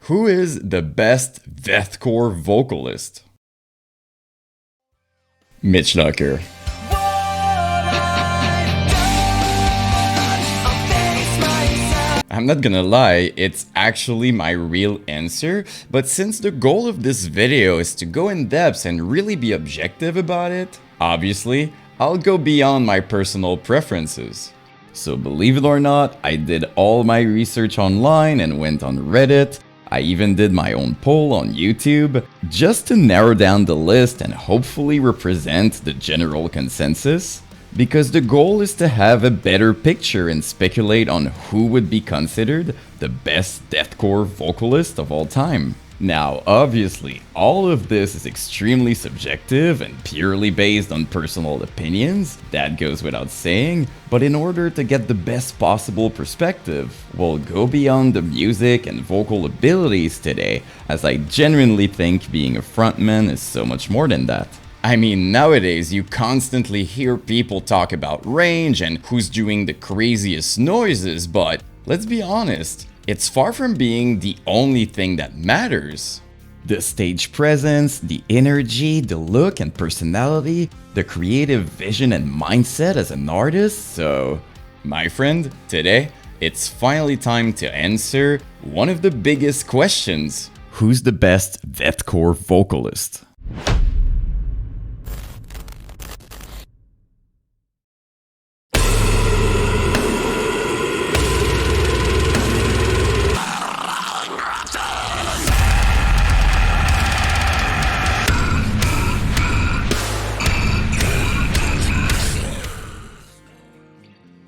Who is the best deathcore vocalist? Mitch Lucker. I'm not gonna lie, it's actually my real answer, but since the goal of this video is to go in depth and really be objective about it, obviously, I'll go beyond my personal preferences. So believe it or not, I did all my research online and went on Reddit. I even did my own poll on YouTube, just to narrow down the list and hopefully represent the general consensus. Because the goal is to have a better picture and speculate on who would be considered the best deathcore vocalist of all time. Now, obviously, all of this is extremely subjective and purely based on personal opinions, that goes without saying, but in order to get the best possible perspective, we'll go beyond the music and vocal abilities today, as I genuinely think being a frontman is so much more than that. I mean, nowadays you constantly hear people talk about range and who's doing the craziest noises, but let's be honest, it's far from being the only thing that matters. The stage presence, the energy, the look and personality, the creative vision and mindset as an artist, so my friend, today it's finally time to answer one of the biggest questions. Who's the best deathcore vocalist?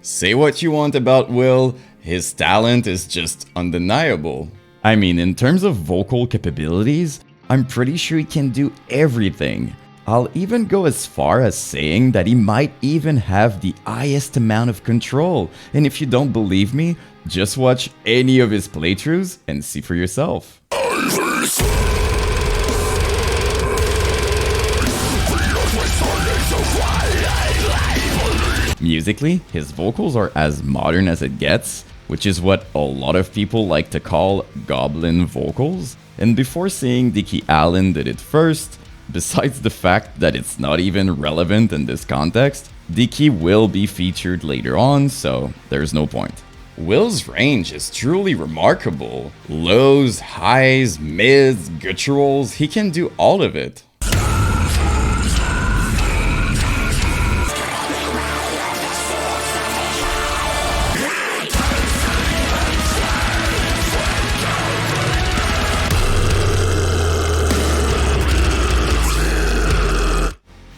Say what you want about Will, his talent is just undeniable. I mean, in terms of vocal capabilities, I'm pretty sure he can do everything. I'll even go as far as saying that he might even have the highest amount of control, and if you don't believe me, just watch any of his playthroughs and see for yourself. Musically, his vocals are as modern as it gets, which is what a lot of people like to call goblin vocals. And before saying Dicky Allen did it first, besides the fact that it's not even relevant in this context, Dicky will be featured later on, so there's no point. Will's range is truly remarkable. Lows, highs, mids, gutturals, he can do all of it.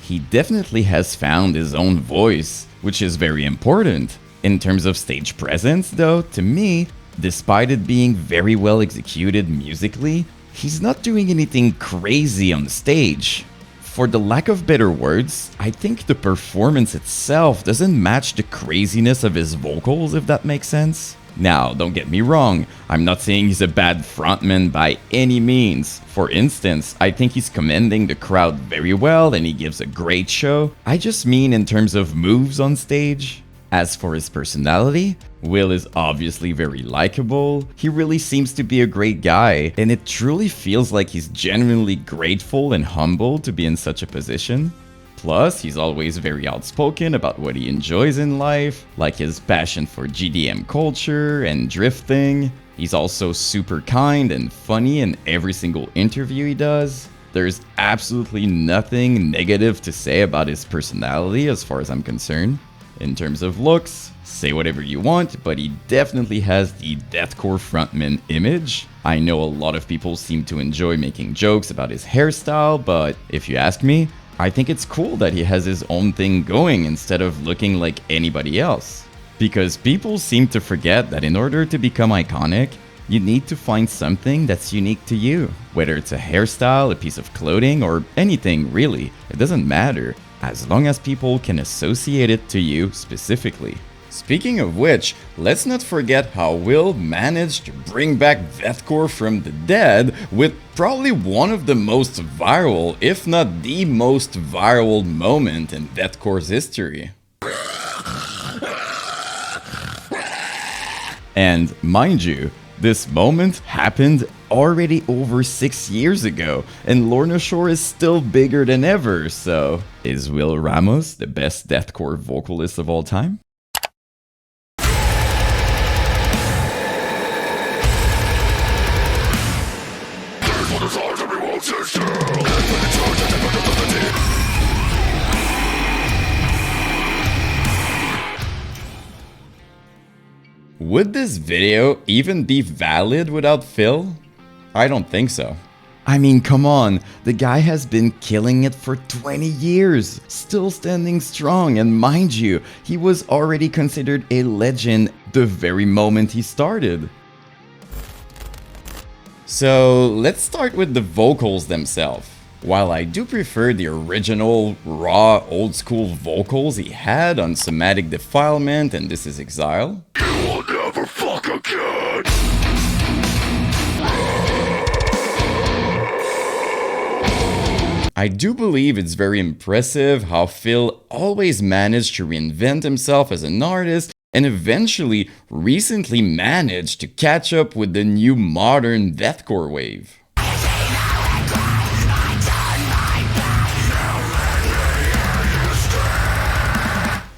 He definitely has found his own voice, which is very important. In terms of stage presence, though, to me, despite it being very well executed musically, he's not doing anything crazy on stage. For the lack of better words, I think the performance itself doesn't match the craziness of his vocals, if that makes sense. Now, don't get me wrong, I'm not saying he's a bad frontman by any means. For instance, I think he's commanding the crowd very well and he gives a great show. I just mean in terms of moves on stage. As for his personality, Will is obviously very likable. He really seems to be a great guy, and it truly feels like he's genuinely grateful and humble to be in such a position. Plus, he's always very outspoken about what he enjoys in life, like his passion for GDM culture and drifting. He's also super kind and funny in every single interview he does. There's absolutely nothing negative to say about his personality as far as I'm concerned. In terms of looks, say whatever you want, but he definitely has the deathcore frontman image. I know a lot of people seem to enjoy making jokes about his hairstyle, but if you ask me, I think it's cool that he has his own thing going instead of looking like anybody else. Because people seem to forget that in order to become iconic, you need to find something that's unique to you. Whether it's a hairstyle, a piece of clothing, or anything really, it doesn't matter, as long as people can associate it to you specifically. Speaking of which, let's not forget how Will managed to bring back deathcore from the dead with probably one of the most viral, if not the most viral moment in deathcore's history. And mind you, This moment happened already over 6 years ago, and Lorna Shore is still bigger than ever, so is Will Ramos the best deathcore vocalist of all time? Would this video even be valid without Phil? I don't think so. I mean, come on, the guy has been killing it for 20 years, still standing strong, and mind you, he was already considered a legend the very moment he started. So let's start with the vocals themselves. While I do prefer the original, raw, old-school vocals he had on Somatic Defilement and This Is Exile, you will never fuck again. I do believe it's very impressive how Phil always managed to reinvent himself as an artist and eventually recently managed to catch up with the new modern deathcore wave.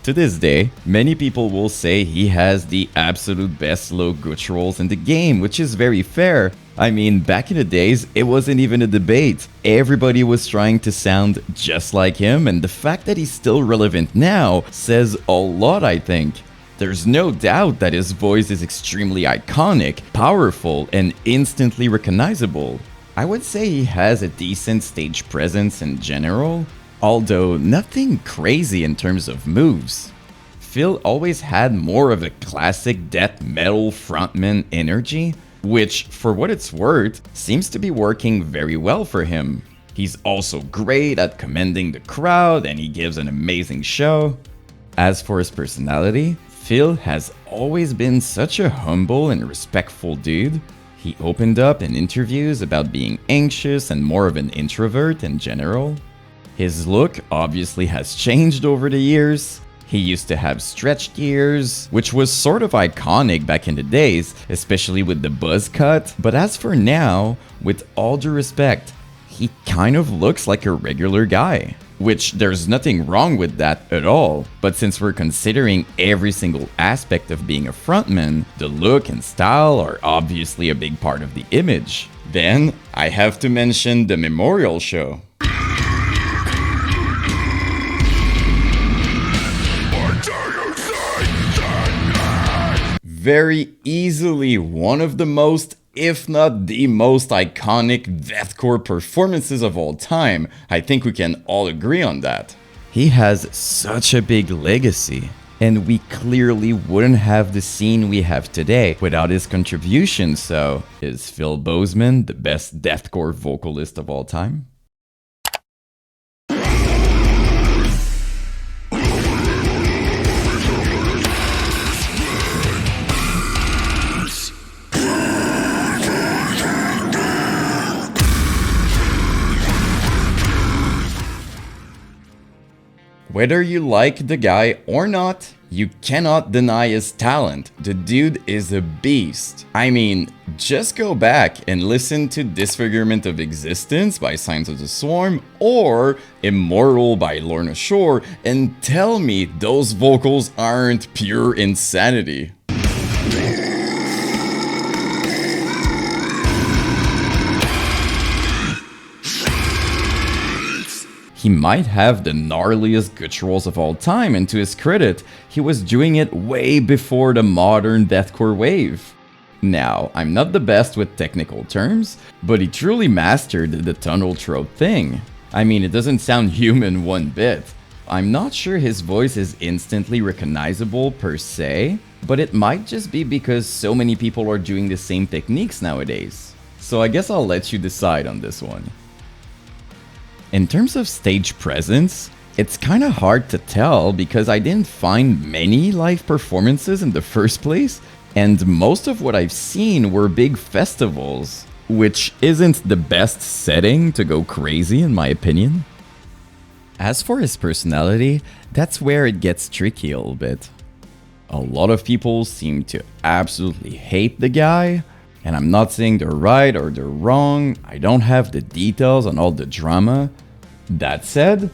To this day, many people will say he has the absolute best low gutturals in the game, which is very fair. I mean, back in the days, it wasn't even a debate. Everybody was trying to sound just like him, and the fact that he's still relevant now says a lot, I think. There's no doubt that his voice is extremely iconic, powerful, and instantly recognizable. I would say he has a decent stage presence in general, although nothing crazy in terms of moves. Phil always had more of a classic death metal frontman energy, which, for what it's worth, seems to be working very well for him. He's also great at commanding the crowd, and he gives an amazing show. As for his personality, Phil has always been such a humble and respectful dude. He opened up in interviews about being anxious and more of an introvert in general. His look obviously has changed over the years. He used to have stretched ears, which was sort of iconic back in the days, especially with the buzz cut. But as for now, with all due respect, he kind of looks like a regular guy. Which there's nothing wrong with that at all. But since we're considering every single aspect of being a frontman, the look and style are obviously a big part of the image. Then I have to mention the memorial show. Very easily one of the most, if not the most iconic deathcore performances of all time. I think we can all agree on that. He has such a big legacy, and we clearly wouldn't have the scene we have today without his contribution, so is Phil Bozeman the best deathcore vocalist of all time? Whether you like the guy or not, you cannot deny his talent. The dude is a beast. I mean, just go back and listen to Disfigurement of Existence by Signs of the Swarm or Immortal by Lorna Shore and tell me those vocals aren't pure insanity. He might have the gnarliest gutturals of all time, and to his credit, he was doing it way before the modern deathcore wave. Now, I'm not the best with technical terms, but he truly mastered the tunnel throat thing. I mean, it doesn't sound human one bit. I'm not sure his voice is instantly recognizable per se, but it might just be because so many people are doing the same techniques nowadays. So I guess I'll let you decide on this one. In terms of stage presence, it's kinda hard to tell because I didn't find many live performances in the first place, and most of what I've seen were big festivals, which isn't the best setting to go crazy in my opinion. As for his personality, that's where it gets tricky a little bit. A lot of people seem to absolutely hate the guy, And I'm not saying they're right or they're wrong, I don't have the details on all the drama. That said,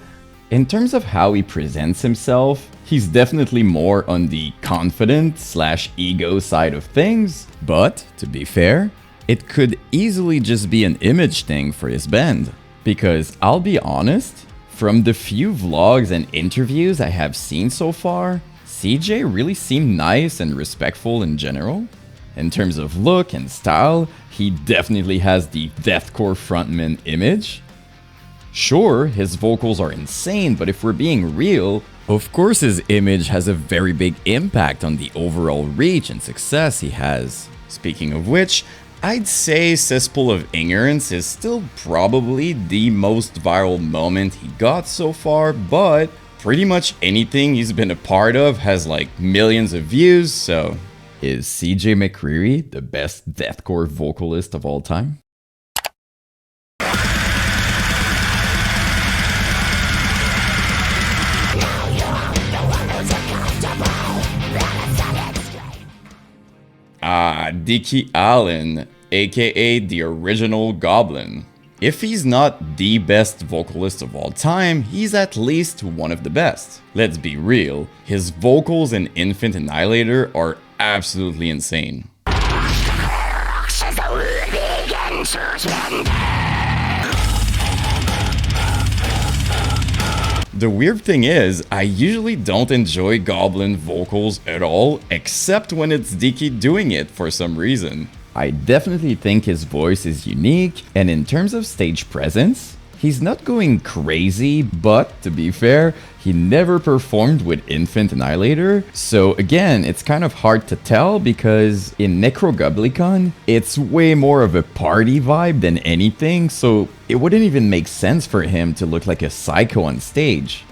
in terms of how he presents himself, he's definitely more on the confident/ego side of things, but to be fair, it could easily just be an image thing for his band. Because I'll be honest, from the few vlogs and interviews I have seen so far, CJ really seemed nice and respectful in general. In terms of look and style, he definitely has the deathcore frontman image. Sure, his vocals are insane, but if we're being real, of course his image has a very big impact on the overall reach and success he has. Speaking of which, I'd say Cesspool of Ignorance is still probably the most viral moment he got so far, but pretty much anything he's been a part of has like millions of views, so is CJ McCreery the best deathcore vocalist of all time? Dicky Allen, aka the original Goblin. If he's not the best vocalist of all time, he's at least one of the best. Let's be real, his vocals in Infant Annihilator are absolutely insane. The weird thing is, I usually don't enjoy Goblin vocals at all, except when it's Dicky doing it for some reason. I definitely think his voice is unique, and in terms of stage presence, he's not going crazy, but to be fair, he never performed with Infant Annihilator, so again, it's kind of hard to tell because in Necrogoblicon, it's way more of a party vibe than anything, so it wouldn't even make sense for him to look like a psycho on stage.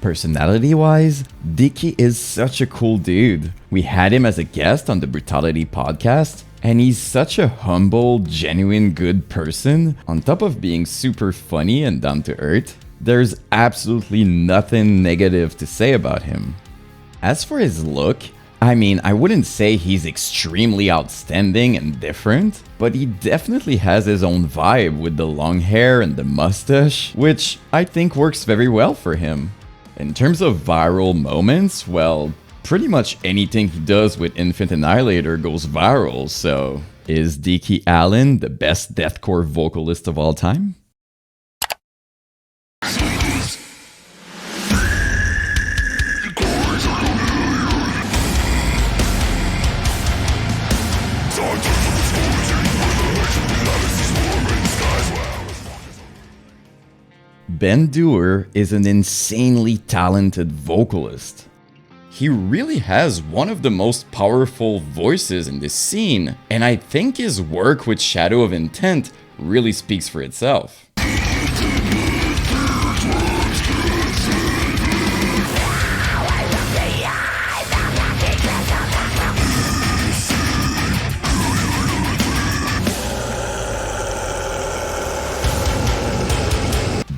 Personality-wise, Dicky is such a cool dude. We had him as a guest on the Brutality podcast, and he's such a humble, genuine good person, on top of being super funny and down to earth. There's absolutely nothing negative to say about him. As for his look, I mean, I wouldn't say he's extremely outstanding and different, but he definitely has his own vibe with the long hair and the mustache, which I think works very well for him. In terms of viral moments, well, pretty much anything he does with Infant Annihilator goes viral, so is Dicky Allen the best deathcore vocalist of all time? Ben Duerr is an insanely talented vocalist. He really has one of the most powerful voices in this scene, and I think his work with Shadow of Intent really speaks for itself.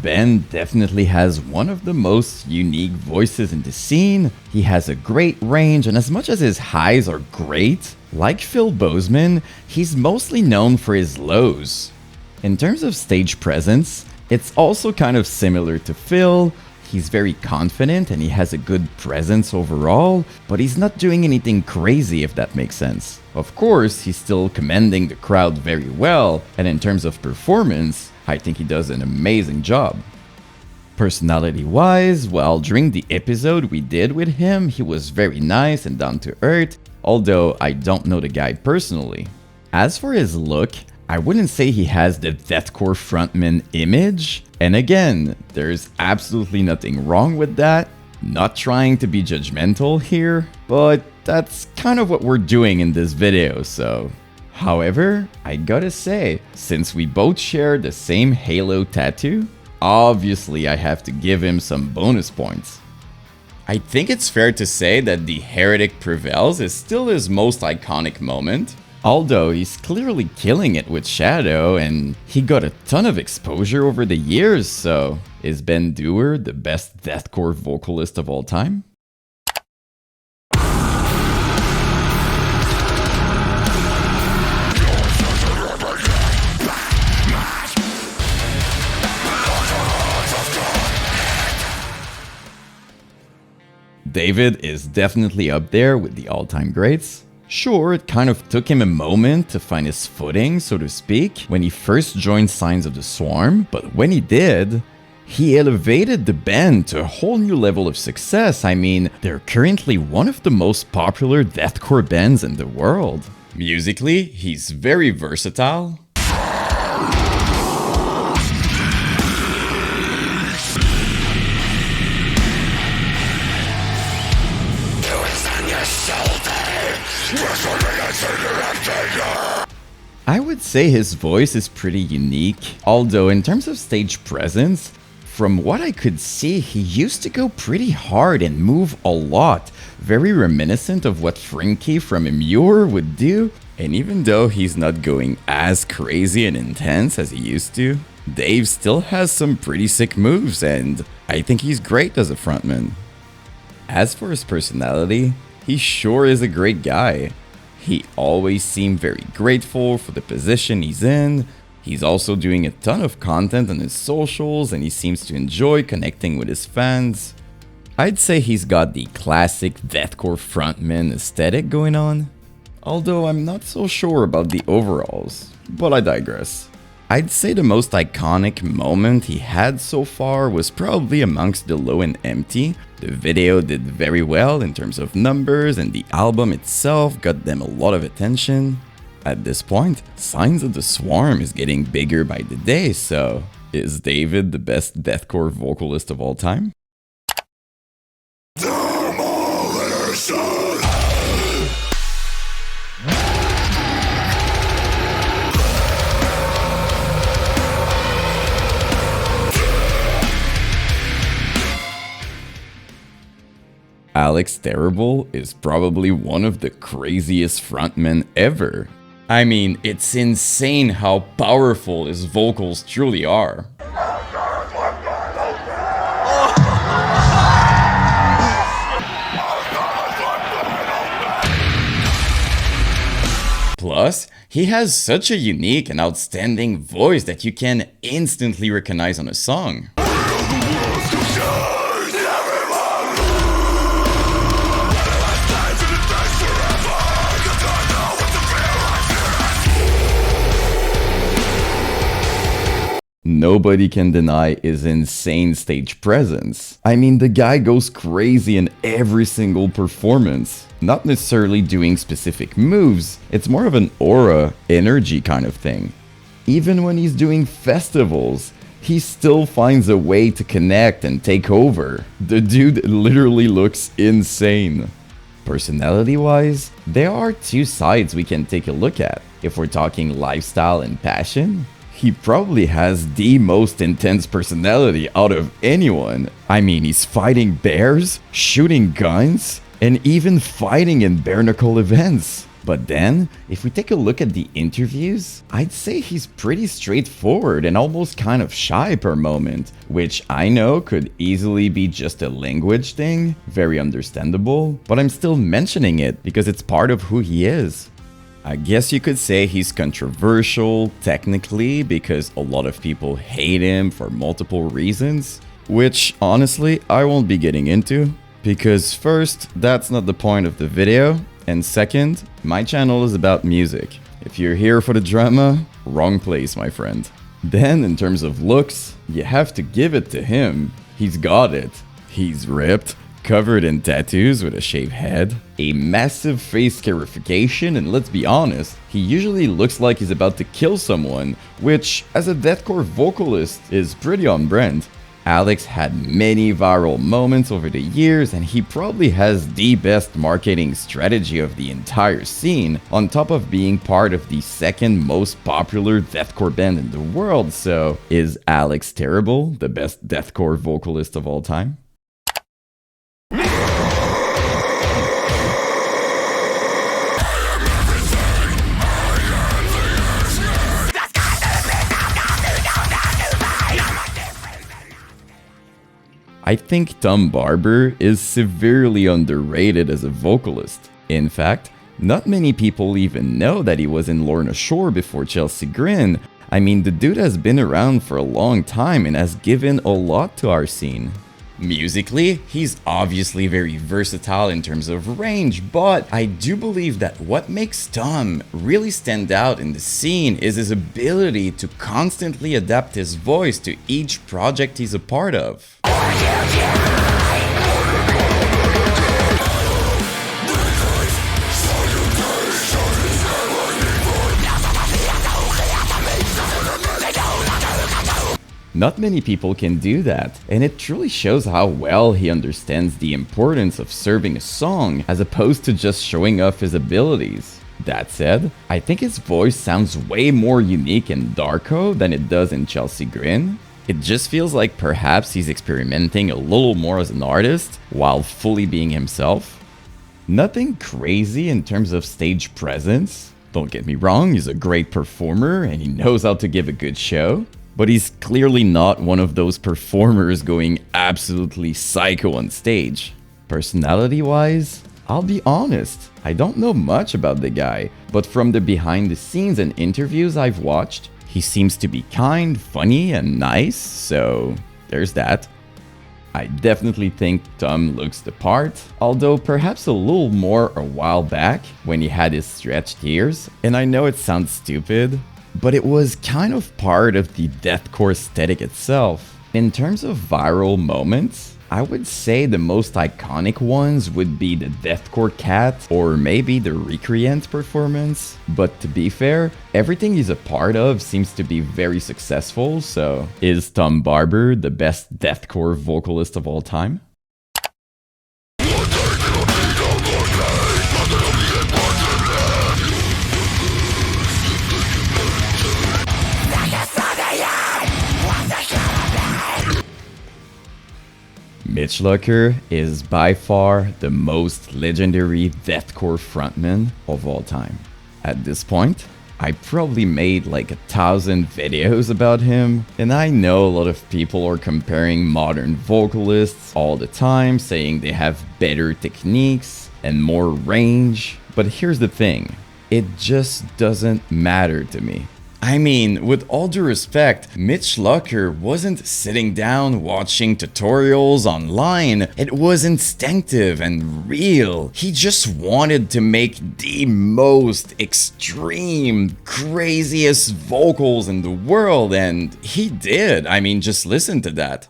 Ben definitely has one of the most unique voices in the scene. He has a great range, and as much as his highs are great, like Phil Bozeman, he's mostly known for his lows. In terms of stage presence, it's also kind of similar to Phil. He's very confident and he has a good presence overall, but he's not doing anything crazy, if that makes sense. Of course, he's still commanding the crowd very well, and in terms of performance, I think he does an amazing job. Personality-wise, well, during the episode we did with him, he was very nice and down to earth, although I don't know the guy personally. As for his look, I wouldn't say he has the deathcore frontman image, and again, there's absolutely nothing wrong with that. Not trying to be judgmental here, but that's kind of what we're doing in this video, so... However, I gotta say, since we both share the same Halo tattoo, obviously I have to give him some bonus points. I think it's fair to say that the Heretic Prevails is still his most iconic moment, although he's clearly killing it with Shadow and he got a ton of exposure over the years, so is Ben Duerr the best deathcore vocalist of all time? David is definitely up there with the all-time greats. Sure, it kind of took him a moment to find his footing, so to speak, when he first joined Signs of the Swarm, but when he did, he elevated the band to a whole new level of success. I mean, they're currently one of the most popular deathcore bands in the world. Musically, he's very versatile. I would say his voice is pretty unique, although in terms of stage presence, from what I could see, he used to go pretty hard and move a lot, very reminiscent of what Frankie from Immure would do. And even though he's not going as crazy and intense as he used to, Dave still has some pretty sick moves, and I think he's great as a frontman. As for his personality, he sure is a great guy. He always seemed very grateful for the position he's in. He's also doing a ton of content on his socials, and he seems to enjoy connecting with his fans. I'd say he's got the classic deathcore frontman aesthetic going on, although I'm not so sure about the overalls, but I digress. I'd say the most iconic moment he had so far was probably amongst the Low and Empty. The video did very well in terms of numbers, and the album itself got them a lot of attention. At this point, Signs of the Swarm is getting bigger by the day, so is David the best deathcore vocalist of all time? Alex Terrible is probably one of the craziest frontmen ever. I mean, it's insane how powerful his vocals truly are. Plus, he has such a unique and outstanding voice that you can instantly recognize on a song. Nobody can deny his insane stage presence. I mean, the guy goes crazy in every single performance. Not necessarily doing specific moves, it's more of an aura, energy kind of thing. Even when he's doing festivals, he still finds a way to connect and take over. The dude literally looks insane. Personality-wise, there are two sides we can take a look at. If we're talking lifestyle and passion, he probably has the most intense personality out of anyone. I mean, he's fighting bears, shooting guns, and even fighting in bare knuckle events. But then, if we take a look at the interviews, I'd say he's pretty straightforward and almost kind of shy per moment, which I know could easily be just a language thing, very understandable, but I'm still mentioning it because it's part of who he is. I guess you could say he's controversial, technically, because a lot of people hate him for multiple reasons, which, honestly, I won't be getting into, because first, that's not the point of the video, and second, my channel is about music. If you're here for the drama, wrong place, my friend. Then, in terms of looks, you have to give it to him. He's got it. He's ripped, covered in tattoos with a shaved head, a massive face scarification, and let's be honest, he usually looks like he's about to kill someone, which, as a deathcore vocalist, is pretty on brand. Alex had many viral moments over the years, and he probably has the best marketing strategy of the entire scene, on top of being part of the second most popular deathcore band in the world. So, is Alex Terrible the best deathcore vocalist of all time? I think Tom Barber is severely underrated as a vocalist. In fact, not many people even know that he was in Lorna Shore before Chelsea Grin. I mean, the dude has been around for a long time and has given a lot to our scene. Musically, he's obviously very versatile in terms of range, but I do believe that what makes Tom really stand out in the scene is his ability to constantly adapt his voice to each project he's a part of. Not many people can do that, and it truly shows how well he understands the importance of serving a song as opposed to just showing off his abilities. That said, I think his voice sounds way more unique in Darko than it does in Chelsea Grin. It just feels like perhaps he's experimenting a little more as an artist while fully being himself. Nothing crazy in terms of stage presence. Don't get me wrong, he's a great performer and he knows how to give a good show. But he's clearly not one of those performers going absolutely psycho on stage. Personality-wise, I'll be honest, I don't know much about the guy, but from the behind the scenes and interviews I've watched, he seems to be kind, funny, and nice, so there's that. I definitely think Tom looks the part, although perhaps a little more a while back when he had his stretched ears, and I know it sounds stupid, but it was kind of part of the deathcore aesthetic itself. In terms of viral moments, I would say the most iconic ones would be the deathcore cat or maybe the recreant performance, but to be fair, everything he's a part of seems to be very successful, so is Tom Barber the best deathcore vocalist of all time? Mitch Lucker is by far the most legendary deathcore frontman of all time. At this point, I probably made like 1,000 videos about him, and I know a lot of people are comparing modern vocalists all the time, saying they have better techniques and more range, but here's the thing, it just doesn't matter to me. I mean, with all due respect, Mitch Lucker wasn't sitting down watching tutorials online. It was instinctive and real. He just wanted to make the most extreme, craziest vocals in the world, and he did. I mean, just listen to that.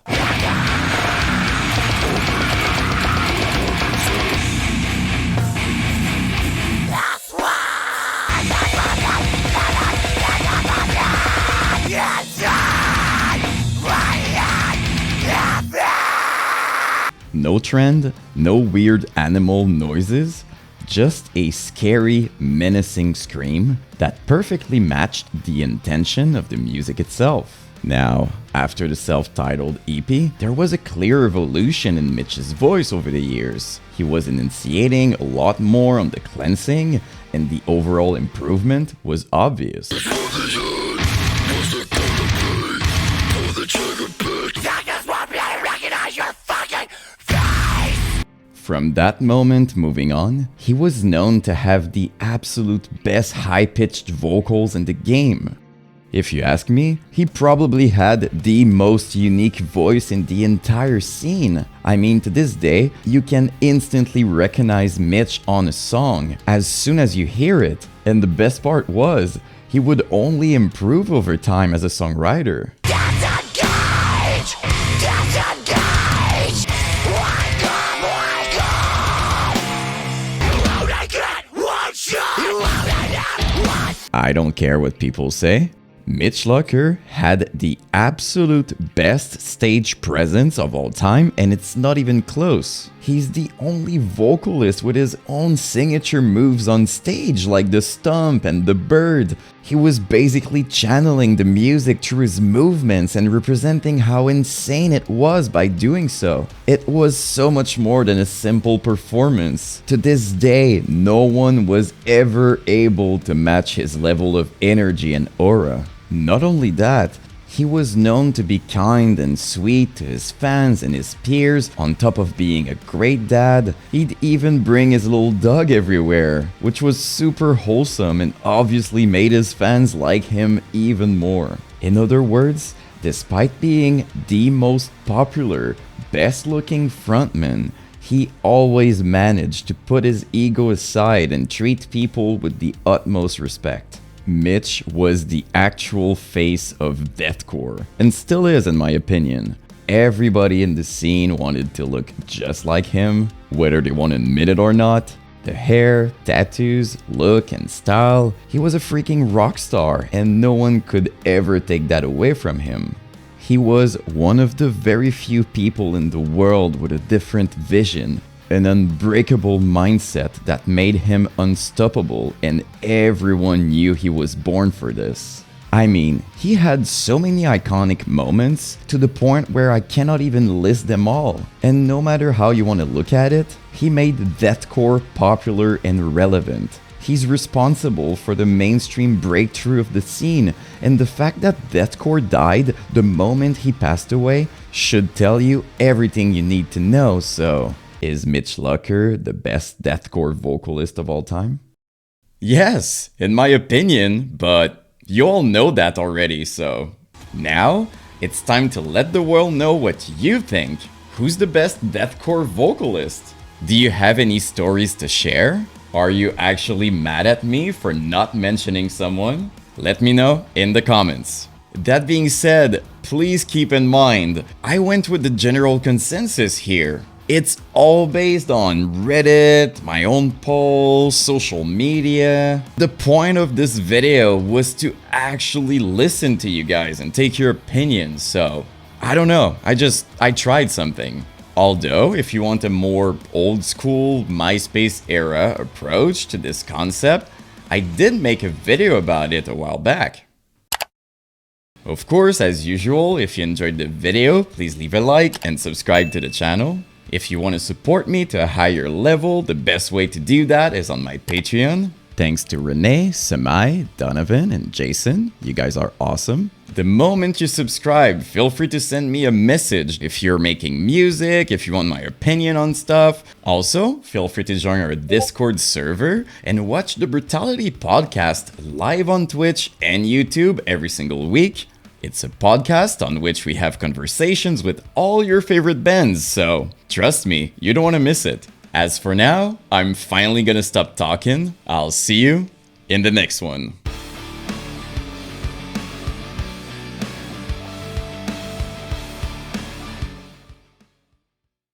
No trend, no weird animal noises, just a scary, menacing scream that perfectly matched the intention of the music itself. Now, after the self-titled EP, there was a clear evolution in Mitch's voice over the years. He was enunciating a lot more on the cleansing, and the overall improvement was obvious. From that moment moving on, he was known to have the absolute best high-pitched vocals in the game. If you ask me, he probably had the most unique voice in the entire scene. I mean, to this day, you can instantly recognize Mitch on a song as soon as you hear it. And the best part was, he would only improve over time as a songwriter. I don't care what people say. Mitch Lucker had the absolute best stage presence of all time, and it's not even close. He's the only vocalist with his own signature moves on stage, like the stomp and the bird. He was basically channeling the music through his movements and representing how insane it was by doing so. It was so much more than a simple performance. To this day, no one was ever able to match his level of energy and aura. Not only that, he was known to be kind and sweet to his fans and his peers. On top of being a great dad, he'd even bring his little dog everywhere, which was super wholesome and obviously made his fans like him even more. In other words, Despite being the most popular, best-looking frontman, he always managed to put his ego aside and treat people with the utmost respect. Mitch was the actual face of deathcore, and still is in my opinion. Everybody in the scene wanted to look just like him, whether they want to admit it or not. The hair, tattoos, look, and style, he was a freaking rock star, and no one could ever take that away from him. He was one of the very few people in the world with a different vision, an unbreakable mindset that made him unstoppable, and everyone knew he was born for this. I mean, he had so many iconic moments to the point where I cannot even list them all. And no matter how you want to look at it, he made deathcore popular and relevant. He's responsible for the mainstream breakthrough of the scene, and the fact that deathcore died the moment he passed away should tell you everything you need to know. So, is Mitch Lucker the best deathcore vocalist of all time? Yes, in my opinion, but you all know that already, so now it's time to let the world know what you think. Who's the best deathcore vocalist? Do you have any stories to share? Are you actually mad at me for not mentioning someone? Let me know in the comments. That being said, please keep in mind, I went with the general consensus here. It's all based on Reddit, my own polls, social media. The point of this video was to actually listen to you guys and take your opinions, so I don't know, I tried something. Although, if you want a more old school MySpace era approach to this concept, I did make a video about it a while back. Of course, as usual, if you enjoyed the video, please leave a like and subscribe to the channel. If you want to support me to a higher level, the best way to do that is on my Patreon. Thanks to Renee, Samai, Donovan, and Jason. You guys are awesome. The moment you subscribe, feel free to send me a message if you're making music, if you want my opinion on stuff. Also, feel free to join our Discord server and watch the Brutality podcast live on Twitch and YouTube every single week. It's a podcast on which we have conversations with all your favorite bands, so trust me, you don't want to miss it. As for now, I'm finally gonna stop talking. I'll see you in the next one.